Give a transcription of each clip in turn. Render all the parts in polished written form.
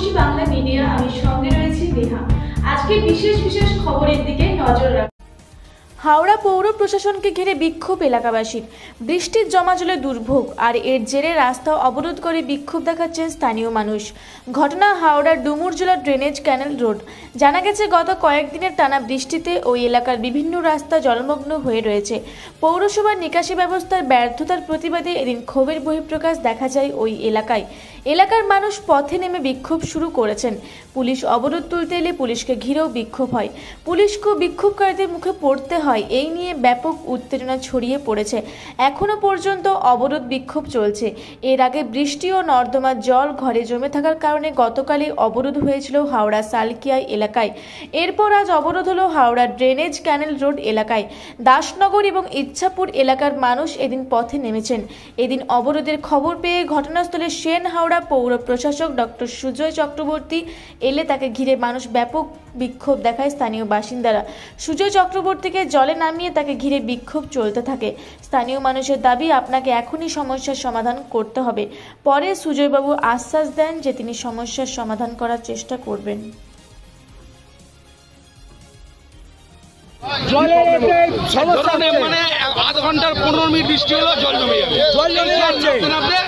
খুশি বাংলা মিডিয়া, আমি সঙ্গে রয়েছি নেহা। আজকে বিশেষ খবরের দিকে নজর রাখুন। হাওড়া পৌর প্রশাসনকে ঘিরে বিক্ষোভ এলাকাবাসীর। বৃষ্টির জমা জলে দুর্ভোগ আর এর জেরে রাস্তা অবরোধ করে বিক্ষোভ দেখাচ্ছেন স্থানীয় মানুষ। ঘটনা হাওড়ার ডুমুরজলা ড্রেনেজ ক্যানেল রোড। জানা গেছে গত কয়েকদিনের টানা বৃষ্টিতে ওই এলাকার বিভিন্ন রাস্তা জলমগ্ন হয়ে রয়েছে। পৌরসভার নিকাশি ব্যবস্থার ব্যর্থতার প্রতিবাদে এদিন ক্ষোভের বহিঃপ্রকাশ দেখা যায় ওই এলাকায়। এলাকার মানুষ পথে নেমে বিক্ষোভ শুরু করেছেন। পুলিশ অবরোধ তুলতে এলে পুলিশকে ঘিরেও বিক্ষোভ হয়। পুলিশকেও বিক্ষোভকারীদের মুখে পড়তে হয়। এই নিয়ে ব্যাপক উত্তেজনা ছড়িয়ে পড়েছে। এখনো পর্যন্ত অবরোধ বিক্ষোভ চলছে। এর আগে বৃষ্টি ও নর্দমার জল ঘরে জমে থাকার কারণে গতকালই অবরোধ হয়েছিল হাওড়া সালকিয়া এলাকায়। এরপর আজ অবরোধ হলো হাওড়া ড্রেনেজ ক্যানেল রোড এলাকায়। দাসনগর এবং ইচ্ছাপুর এলাকার মানুষ এদিন পথে নেমেছেন। এদিন অবরোধের খবর পেয়ে ঘটনাস্থলে সেন হাওড়া পৌর প্রশাসক ডক্টর সুজয় চক্রবর্তী এলে তাকে ঘিরে মানুষ ব্যাপক বিক্ষোভ দেখায় স্থানীয় বাসিন্দারা। সুজয় চক্রবর্তীকে জলে নামিয়ে তাকে ঘিরে বিক্ষোভ চলতে থাকে। স্থানীয় মানুষের দাবি, আপনাকে এখনই সমস্যার সমাধান করতে হবে। পরে সুজয়বাবু আশ্বাস দেন যে তিনি সমস্যার সমাধান করার চেষ্টা করবেন। মানে আধ ঘন্টার 15 মিনিট বৃষ্টি হলো, জল জমে যাবে।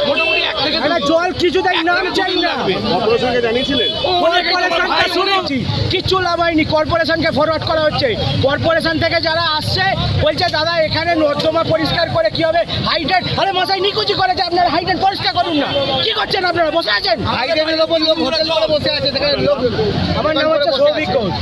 মোটামুটি 1 থেকে জল কিছুতেই নামছেই না। কর্পোরেশনকে জানিয়েছিলেন? কিচ্ছু লাভ হয়নি। কর্পোরেশনকে ফরওয়ার্ড করা হচ্ছে। কর্পোরেশন থেকে যারা আসছে বলছে দাদা এখানে নর্দমা পরিষ্কার করে কি হবে, হাইড্রেট। আরে মশাই নিকুচি করেছে, আপনারা হাইড্রেট পরিষ্কার করুন না। কি করছেন আপনারা? বসে আছেন হাইড্রেটের উপর লোক হোটেল করে বসে আছে। আমার নাম হচ্ছে সৌভিক ঘোষ।